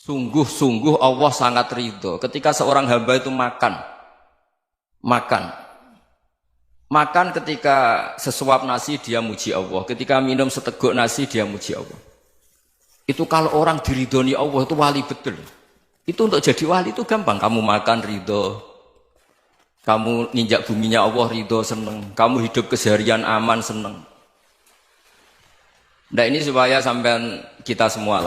Sungguh-sungguh Allah sangat ridho ketika seorang hamba itu makan. Makan ketika sesuap nasi dia muji Allah, ketika minum seteguk nasi dia muji Allah. Itu kalau orang diridhoni Allah itu wali betul. Itu untuk jadi wali itu gampang. Kamu makan ridho, kamu ninjak buminya Allah ridho seneng, kamu hidup keseharian aman seneng. Nah ini supaya sampean kita semua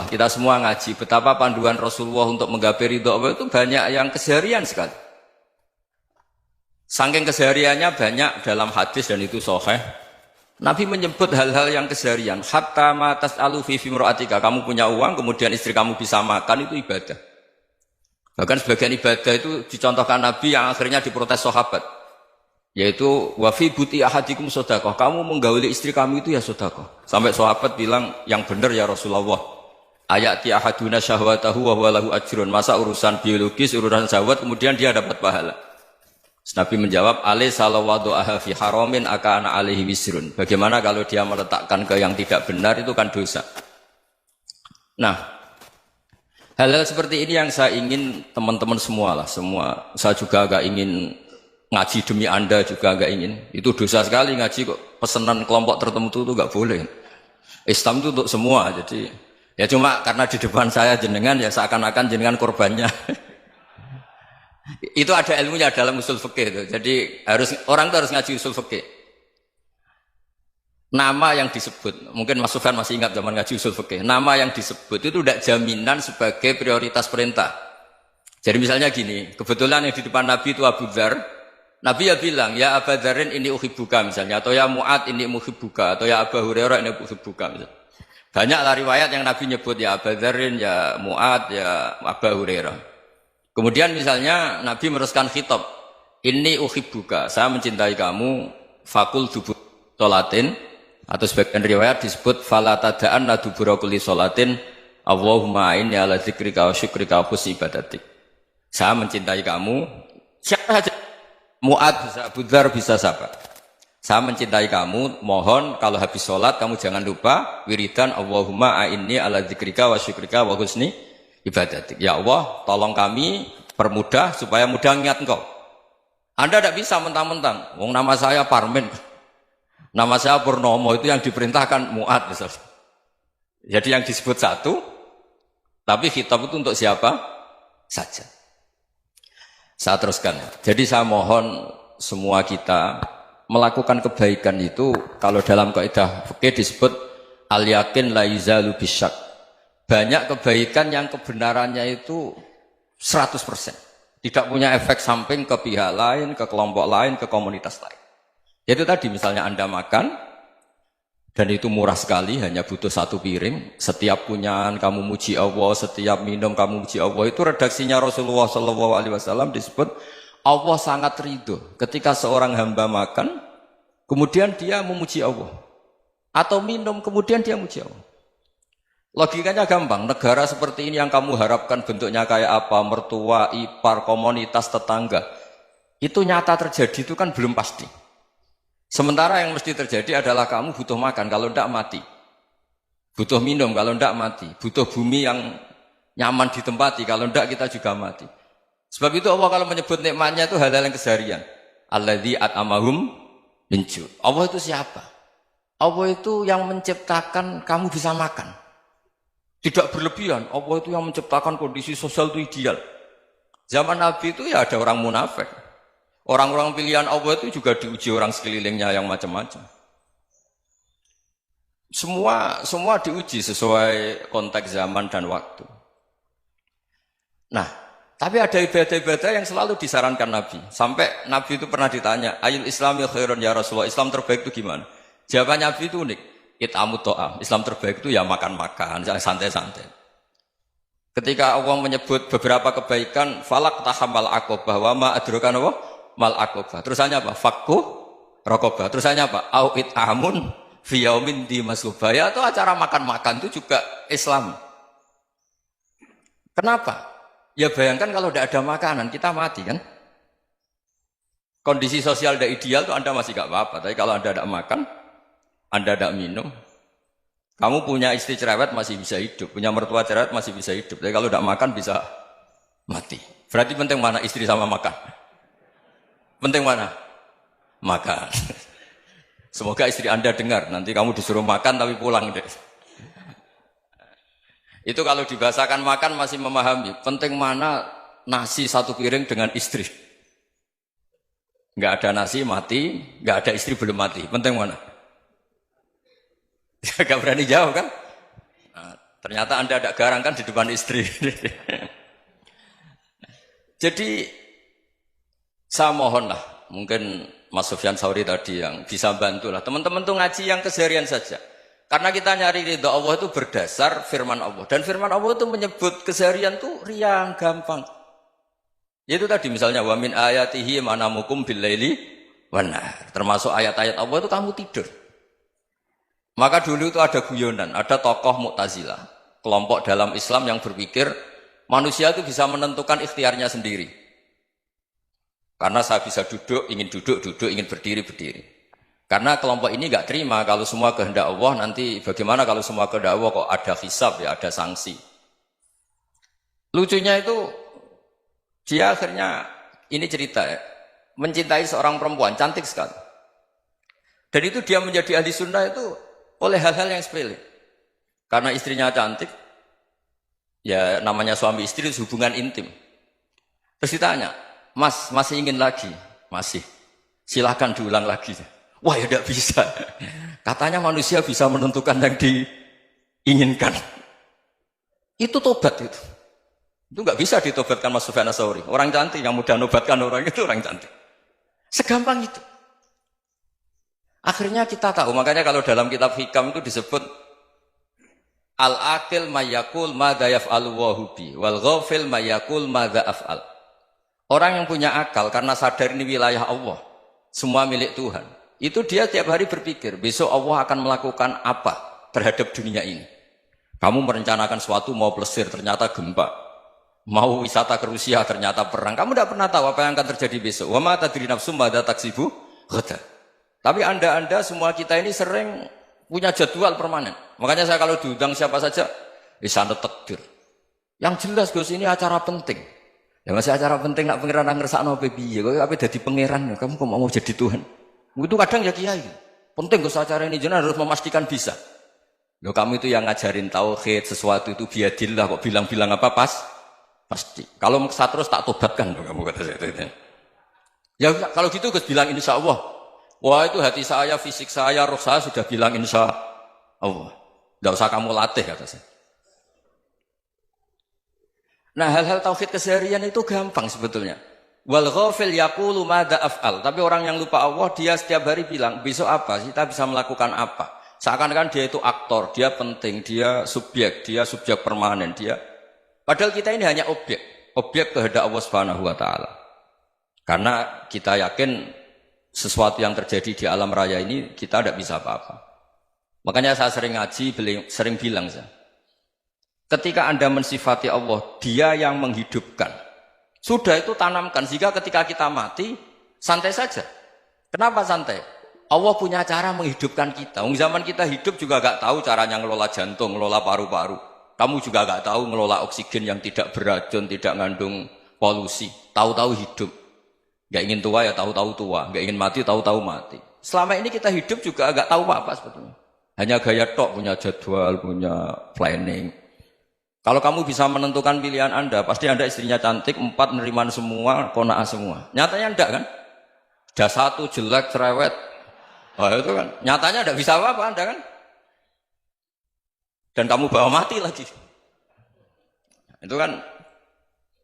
ngaji betapa panduan Rasulullah untuk menggapai ridho Allah itu banyak yang keseharian sekali. Saking kesehariannya banyak dalam hadis dan itu sahih. Nabi menyebut hal-hal yang keseharian. Hatta ma tas'alu fi imra'atika, kamu punya uang kemudian istri kamu bisa makan itu ibadah. Bahkan sebagian ibadah itu dicontohkan Nabi yang akhirnya diprotes sahabat. Yaitu wa fi buti ahadikum sedekah, kamu menggauli istri kamu itu ya sedekah. Sampai sahabat bilang yang benar ya Rasulullah. Ayati ahaduna syahwatahu wa huwa lahu ajrun. Masa urusan biologis, urusan syahwat kemudian dia dapat pahala. Nabi menjawab, alaysa lawadhu'aha fi haramin akana alaihi wisrun. Bagaimana kalau dia meletakkan ke yang tidak benar itu kan dosa. Nah, hal-hal seperti ini yang saya ingin teman-teman semua. Saya juga agak ingin ngaji demi Anda juga agak ingin. Itu dosa sekali ngaji kok pesanan kelompok tertentu itu enggak boleh. Islam itu untuk semua. Jadi ya cuma karena di depan saya jenengan ya seakan-akan jenengan korbannya. Itu ada ilmunya dalam usul fikih itu. Jadi orang itu harus ngaji usul fikih. Nama yang disebut, mungkin Mas Sufyan masih ingat zaman ngaji usul fikih. Nama yang disebut itu tidak jaminan sebagai prioritas perintah. Jadi misalnya gini, kebetulan yang di depan Nabi itu Abu Dzar. Nabi ya bilang, ya Aba Dzarin ini uhibbuka misalnya, atau ya Mu'ad ini muhibbuka, atau ya Abu Hurairah ini uhibbuka misalnya. Banyaklah riwayat yang Nabi nyebut ya Aba Dzarin, ya Mu'ad, ya Abu Hurairah. Kemudian misalnya Nabi meneruskan khitab, ini uhibbuka, saya mencintai kamu, fakul dubur sholatin, atau sebagian riwayat disebut fala tada'anna dubura kulli sholatin, Allahumma inni ala dzikrika wa syukrika wa husni ibadatik. Saya mencintai kamu, siapa saja, Mu'ad bisa, Abu Dzar bisa siapa. Saya mencintai kamu, mohon kalau habis sholat kamu jangan lupa wiridan Allahumma a'inni ala dzikrika wa syukrika wa husni ibadatik. Ya Allah, tolong kami permudah supaya mudah ingat engkau. Anda tidak bisa mentang-mentang, wong nama saya Parmin, nama saya Purnomo, itu yang diperintahkan Mu'ad misalnya. Jadi yang disebut satu, tapi khitab itu untuk siapa saja. Saya teruskan. Jadi saya mohon semua kita melakukan kebaikan itu kalau dalam kaidah fikih disebut al-yakin la yuzalu bisyak. Banyak kebaikan yang kebenarannya itu 100%. Tidak punya efek samping ke pihak lain, ke kelompok lain, ke komunitas lain. Yaitu tadi misalnya Anda makan, dan itu murah sekali, hanya butuh satu piring. Setiap punyaan kamu muji Allah, setiap minum kamu muji Allah. Itu redaksinya Rasulullah SAW disebut, Allah sangat ridho ketika seorang hamba makan, kemudian dia memuji Allah. Atau minum, kemudian dia muji Allah. Logikanya gampang, negara seperti ini yang kamu harapkan bentuknya kayak apa, mertua, ipar, komunitas, tetangga, itu nyata terjadi itu kan belum pasti. Sementara yang mesti terjadi adalah kamu butuh makan, kalau tidak mati. Butuh minum, kalau tidak mati. Butuh bumi yang nyaman ditempati, kalau tidak kita juga mati. Sebab itu Allah kalau menyebut nikmatnya itu hal-hal yang keseharian. Alladzi at'amahum min ju'. Allah itu siapa? Allah itu yang menciptakan kamu bisa makan. Tidak berlebihan, Allah itu yang menciptakan kondisi sosial itu ideal. Zaman Nabi itu ya ada orang munafik. Orang-orang pilihan Allah itu juga diuji orang sekelilingnya yang macam-macam. Semua diuji sesuai konteks zaman dan waktu. Nah, tapi ada ibadah-ibadah yang selalu disarankan Nabi. Sampai Nabi itu pernah ditanya, ayul islami khairun ya Rasulullah, Islam terbaik itu gimana? Jawaban Nabi itu unik. It'amut to'am. Islam terbaik itu ya makan-makan, santai-santai. Ketika Allah menyebut beberapa kebaikan, falak tahamal aqobah, wa ma adrokan apa? Mal aqobah. Terusannya apa? Fakku rokobah. Terusannya apa? Au it'amun fi yaumin di masubah. Ya itu acara makan-makan itu juga Islam. Kenapa? Ya bayangkan kalau tidak ada makanan, kita mati kan? Kondisi sosial tidak ideal itu Anda masih gak apa-apa. Tapi kalau Anda tidak makan, Anda tidak minum, Kamu punya istri cerewet masih bisa hidup, punya mertua cerewet masih bisa hidup. Tapi kalau tidak makan bisa mati. Berarti penting mana istri sama makan? Penting mana? Makan. Semoga istri Anda dengar, nanti kamu disuruh makan tapi pulang deh. Itu kalau dibahasakan makan masih memahami. Penting mana nasi satu piring dengan istri. Nggak ada nasi mati, nggak ada istri belum mati. Penting mana? Gak berani jawab kan? Nah, ternyata Anda ada garang kan di depan istri. Jadi saya mohonlah, mungkin Mas Sufyan Sauri tadi yang bisa bantu lah. Teman-teman tuh ngaji yang keseharian saja. Karena kita nyari ridha Allah itu berdasar firman Allah. Dan firman Allah itu menyebut keseharian tuh riang, gampang. Itu tadi misalnya wa min ayatihi manamukum billaili wan nahar. Termasuk ayat-ayat Allah itu kamu tidur. Maka dulu itu ada guyonan, ada tokoh Mu'tazilah, kelompok dalam Islam yang berpikir manusia itu bisa menentukan ikhtiarnya sendiri. Karena saya bisa duduk, ingin berdiri, berdiri. Karena kelompok ini nggak terima kalau semua kehendak Allah, nanti bagaimana kalau semua kehendak Allah kok ada hisab ya, ada sanksi. Lucunya itu, dia akhirnya, ini cerita ya, mencintai seorang perempuan, cantik sekali. Dan itu dia menjadi ahli sunnah itu oleh hal-hal yang sepele. Karena istrinya cantik, ya namanya suami istri itu hubungan intim. Terus ditanya, Mas, masih ingin lagi? Masih. Silahkan diulang lagi. Wah ya tidak bisa. Katanya manusia bisa menentukan yang diinginkan. Itu tobat itu. Itu nggak bisa ditobatkan Mas Sufyan Ats-Tsauri. Orang cantik yang mudah nobatkan orang itu orang cantik. Segampang itu. Akhirnya kita tahu, makanya kalau dalam kitab Hikam itu disebut al-aqil mayyakul madza yaf'alu wa hubi wal ghafil mayyakul madza af'al. Orang yang punya akal karena sadar ini wilayah Allah, semua milik Tuhan. Itu dia tiap hari berpikir, besok Allah akan melakukan apa terhadap dunia ini. Kamu merencanakan suatu mau plesir, ternyata gempa. Mau wisata ke Rusia, ternyata perang. Kamu tidak pernah tahu apa yang akan terjadi besok. Wa ma tadri nafsum madza taksibu ghadan. Tapi anda semua kita ini sering punya jadwal permanen. Makanya saya kalau diundang siapa saja, sana takdir. Yang jelas Gus ini acara penting. Ya masih acara penting nak pangeran ngersakno piye? Kok ape dadi pangeran? Kamu kok mau jadi Tuhan? Itu kadang ya kiai. Penting Gus acara ini jenengan harus memastikan bisa. Loh kamu itu yang ngajarin tauhid, sesuatu itu biadillah kok bilang-bilang apa pasti. Kalau maksa terus tak tobatkan kamu kata saya. Ya kalau gitu Gus bilang insya Allah. Wah itu hati saya, fisik saya, roh saya sudah bilang insya Allah. Tidak usah kamu latih kata saya. Nah hal-hal tauhid keseharian itu gampang sebetulnya. Wal ghafil yaqulu madza af'al. Tapi orang yang lupa Allah dia setiap hari bilang besok apa? Kita bisa melakukan apa? Seakan-akan dia itu aktor, dia penting, dia subjek permanen, dia. Padahal kita ini hanya objek kehendak Allah Subhanahu wa taala. Karena kita yakin sesuatu yang terjadi di alam raya ini kita tidak bisa apa-apa. Makanya saya sering ngaji, sering bilang saya, ketika Anda mensifati Allah, Dia yang menghidupkan. Sudah itu tanamkan sehingga ketika kita mati santai saja. Kenapa santai? Allah punya cara menghidupkan kita. Zaman kita hidup juga gak tahu caranya ngelola jantung, ngelola paru-paru. Kamu juga gak tahu ngelola oksigen yang tidak beracun, tidak mengandung polusi. Tahu-tahu hidup. Gak ingin tua ya tahu-tahu tua, gak ingin mati tahu-tahu mati. Selama ini kita hidup juga agak tahu apa sebetulnya. Hanya gaya tok, punya jadwal, punya planning. Kalau kamu bisa menentukan pilihan Anda, pasti Anda istrinya cantik, 4 neriman semua, kona'ah semua. Nyatanya enggak kan? Ada 1 jelek, cerewet. Oh itu kan, nyatanya enggak bisa apa-apa Anda kan? Dan kamu bawa mati lagi. Itu kan.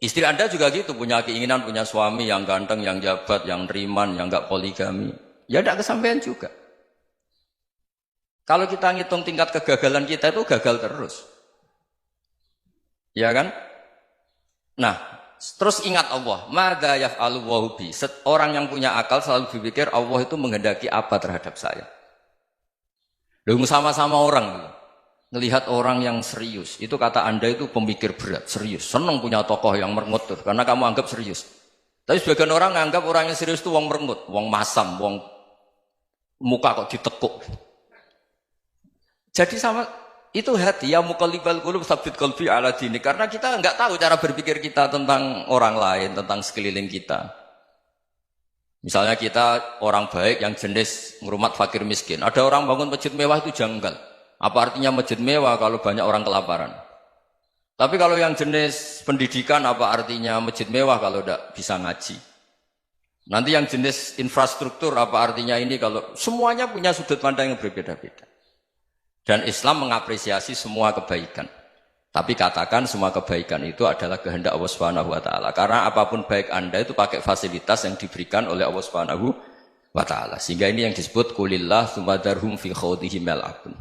Istri Anda juga gitu, punya keinginan, punya suami yang ganteng, yang jabat, yang riman, yang enggak poligami. Ya tidak kesampaian juga. Kalau kita ngitung tingkat kegagalan kita itu gagal terus. Ya kan? Nah, terus ingat Allah. Madza yaf'alu wa bi. Orang yang punya akal selalu berpikir Allah itu menghendaki apa terhadap saya. Lalu sama-sama orang melihat orang yang serius, itu kata Anda itu pemikir berat, serius. Senang punya tokoh yang merengut karena kamu anggap serius. Tapi sebagian orang anggap orang yang serius itu wong merengut, wong masam, wong muka kok ditekuk. Jadi sama Itu hati, ya muqallibal qulub tsabbit qalbi ala dinik. Karena kita nggak tahu cara berpikir kita tentang orang lain, tentang sekeliling kita. Misalnya kita orang baik yang jenis ngrumat fakir miskin. Ada orang bangun masjid mewah itu janggal. Apa artinya masjid mewah kalau banyak orang kelaparan? Tapi kalau yang jenis pendidikan apa artinya masjid mewah kalau tidak bisa ngaji? Nanti yang jenis infrastruktur apa artinya ini kalau semuanya punya sudut pandang yang berbeda-beda. Dan Islam mengapresiasi semua kebaikan. Tapi katakan semua kebaikan itu adalah kehendak Allah Subhanahu wa taala. Karena apapun baik Anda itu pakai fasilitas yang diberikan oleh Allah Subhanahu wa taala. Sehingga ini yang disebut qulillah tsumadarhum fi khawdihim yal'abun.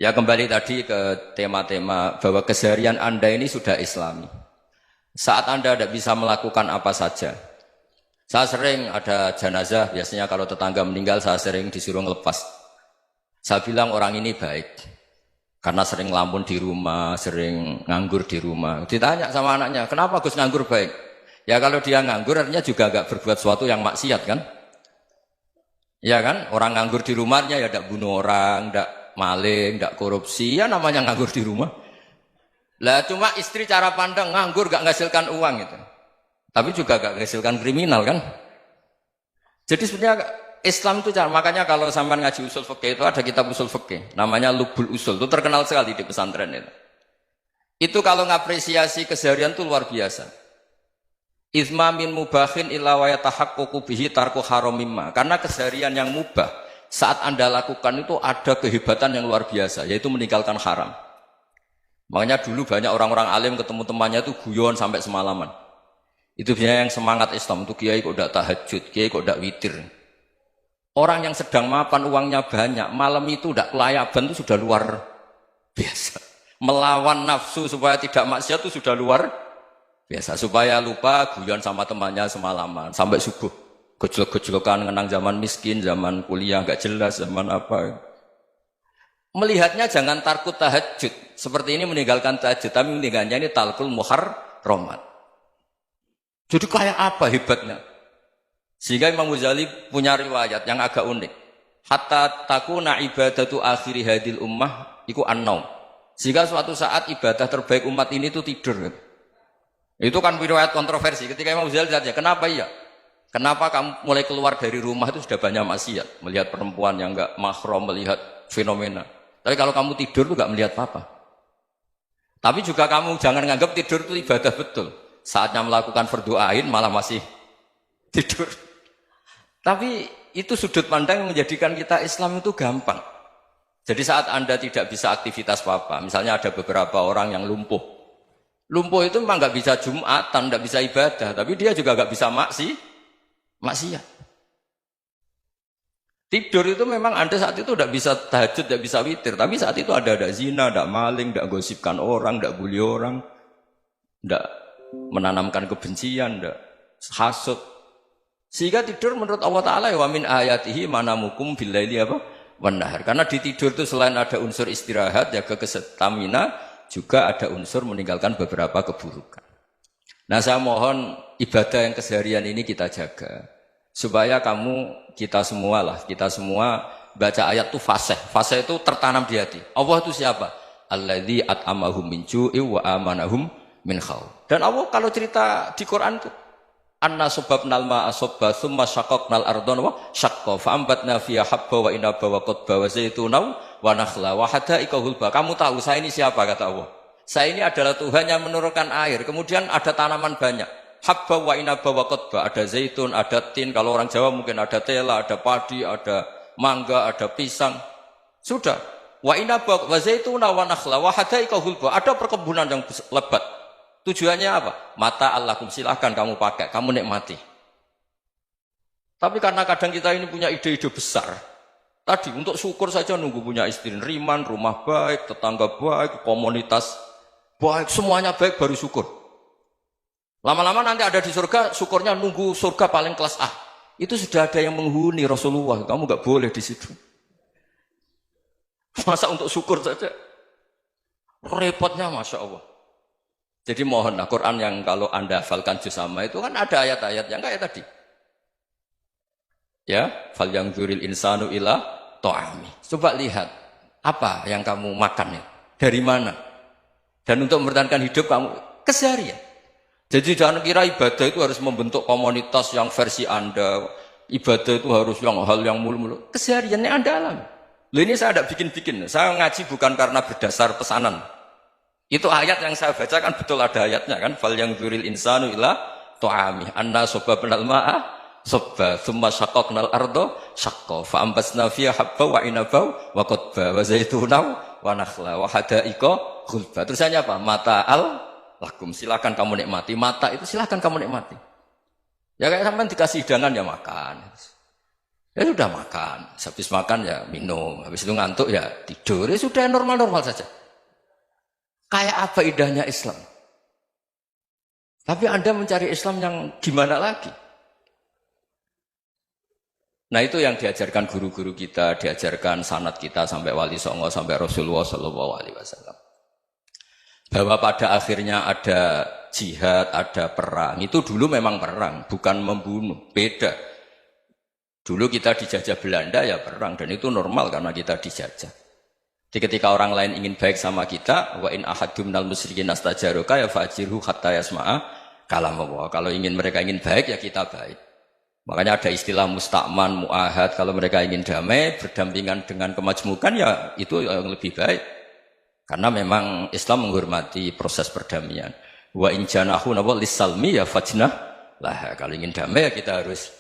Ya kembali tadi ke tema-tema bahwa keseharian Anda ini sudah Islami. Saat Anda tidak bisa melakukan apa saja. Saya sering ada jenazah, biasanya kalau tetangga meninggal saya sering disuruh ngelepas. Saya bilang orang ini baik karena sering ngelamun di rumah, sering nganggur di rumah. Ditanya sama anaknya, kenapa Gus nganggur baik? Ya kalau dia nganggur artinya juga agak berbuat sesuatu yang maksiat kan? Ya kan? Orang nganggur di rumahnya ya tidak bunuh orang, tidak maling, tidak korupsi, ya namanya nganggur di rumah. Lah cuma istri cara pandang nganggur gak menghasilkan uang gitu. Tapi juga gak menghasilkan kriminal kan? Jadi sebenarnya Islam itu makanya kalau sampai ngaji usul fikih itu ada kitab usul fikih namanya Lubul Usul, itu terkenal sekali di pesantren itu. Itu kalau ngapresiasi keseharian itu luar biasa. Izma min mubahin illa wa yatahaqqaqu bihi tarku haramimma. Karena keseharian yang mubah saat Anda lakukan itu ada kehebatan yang luar biasa, yaitu meninggalkan haram. Makanya dulu banyak orang-orang alim ketemu temannya itu guyon sampai semalaman. Itu biasanya yang semangat Islam itu kiai kok tidak tahajud, kiai kok tidak witir. Orang yang sedang mapan uangnya banyak, malam itu tidak kelayaban itu sudah luar biasa. Melawan nafsu supaya tidak maksiat itu sudah luar biasa. Supaya lupa guyon sama temannya semalaman sampai subuh. Gejolak-gejolokan mengenang zaman miskin, zaman kuliah nggak jelas, zaman apa. Melihatnya jangan takut tahajud. Seperti ini meninggalkan tahajud, tapi meninggalnya ini talkul muharramat. Jadi kayak apa hebatnya? Sehingga Imam Ghazali punya riwayat yang agak unik. Hatta takuna ibadatu akhiri hadil ummah iku an-naum. Sehingga suatu saat ibadah terbaik umat ini itu tidur. Itu kan riwayat kontroversi. Ketika Imam Ghazali tanya, kenapa iya? Kenapa kamu mulai keluar dari rumah itu sudah banyak maksiat? Melihat perempuan yang enggak mahram, melihat fenomena. Tapi kalau kamu tidur itu enggak melihat apa-apa. Tapi juga kamu jangan menganggap tidur itu ibadah betul. Saatnya melakukan fardu ain malah masih tidur. Tapi itu sudut pandang yang menjadikan kita Islam itu gampang. Jadi saat Anda tidak bisa aktivitas apa-apa, misalnya ada beberapa orang yang lumpuh. Lumpuh itu memang nggak bisa Jumatan, nggak bisa ibadah, tapi dia juga nggak bisa maksiat. Tidur itu memang Anda saat itu tidak bisa tahajud, tidak bisa witir, tapi saat itu ada zina, ada maling, tidak gosipkan orang, tidak bully orang, tidak menanamkan kebencian, tidak hasud. Sehingga tidur menurut Allah Ta'ala wa min ayatihi manamukum billaili apa? Wan-nahar. Karena di tidur itu selain ada unsur istirahat, jaga kestamina, juga ada unsur meninggalkan beberapa keburukan. Nah saya mohon ibadah yang keseharian ini kita jaga. Supaya kita semua baca ayat itu fasih. Fasih itu tertanam di hati. Allah itu siapa? Alladzi at'amahum min ju'i wa amanahum min khauf. Dan Allah kalau cerita di Quran itu anna subabnal ma'a subba thumma syaqaqnal ardhan wa syaqqa fa ambatna fiha habba wa inaba wa qadba wa zaituna wa nakhla wa hadaika hulba. Kamu tahu saya ini siapa kata Allah? Saya ini adalah Tuhan yang menurunkan air. Kemudian ada tanaman banyak. Habba wa inaba wa qadba, ada zaitun, ada tin, kalau orang Jawa mungkin ada tela, ada padi, ada mangga, ada pisang. Sudah. Wa inaba wa zaituna wa nakhla wa hadaika hulba. Ada perkebunan yang lebat. Tujuannya apa? Mata Allahkum, silahkan kamu pakai, kamu nikmati. Tapi karena kadang kita ini punya ide-ide besar. Tadi untuk syukur saja nunggu punya istri riman, rumah baik, tetangga baik, komunitas baik, semuanya baik baru syukur. Lama-lama nanti ada di surga, syukurnya nunggu surga paling kelas A. Itu sudah ada yang menghuni Rasulullah, kamu nggak boleh di situ. Masa untuk syukur saja? Repotnya Masya Allah. Jadi mohonlah Quran yang kalau Anda hafalkan juz sama itu kan ada ayat-ayat yang kayak tadi. Ya, fal yang dzuril insanu ila ta'ami. Coba lihat. Apa yang kamu makan ya? Dari mana? Dan untuk mempertahankan hidup kamu keseharian. Jadi jangan kira ibadah itu harus membentuk komunitas yang versi Anda. Ibadah itu harus yang hal yang mulu-mulu. Kesehariannya Anda alami. Loh ini saya tidak bikin-bikin. Saya ngaji bukan karena berdasar pesanan. Itu ayat yang saya baca kan betul ada ayatnya kan. Fal yang dzuril insanu ila tu'ami. Anna sobabnal ma'a sobba. Thumma syaqaqnal ardo syaqqa. Fa'ambasna fiha habba wa inabau wa qadba. Wa zaitunaw wa nakhla wa hadaika khulba. Terusannya apa? Mata'al lakum. Silakan kamu nikmati. Mata itu silakan kamu nikmati. Ya kayak sampai dikasih hidangan ya makan. Ya sudah makan. Habis makan ya minum. Habis itu ngantuk ya tidur. Ya sudah normal-normal saja. Kayak apa indahnya Islam? Tapi Anda mencari Islam yang gimana lagi? Nah itu yang diajarkan guru-guru kita, diajarkan sanad kita sampai Wali Songo, sampai Rasulullah SAW. Bahwa pada akhirnya ada jihad, ada perang. Itu dulu memang perang, bukan membunuh. Beda. Dulu kita dijajah Belanda ya perang, dan itu normal karena kita dijajah. Jadi ketika orang lain ingin baik sama kita, wa in ahadum minal musyrikin astajaruka ya fajirhu hatta yasma'a kalam Allah. Kalau mereka ingin baik ya kita baik. Makanya ada istilah mustakman, mu'ahad. Kalau mereka ingin damai, berdampingan dengan kemajmukan ya itu yang lebih baik. Karena memang Islam menghormati proses perdamaian. Wa in janahu nawal lisalmi ya fajnah lah. Kalau ingin damai ya kita harus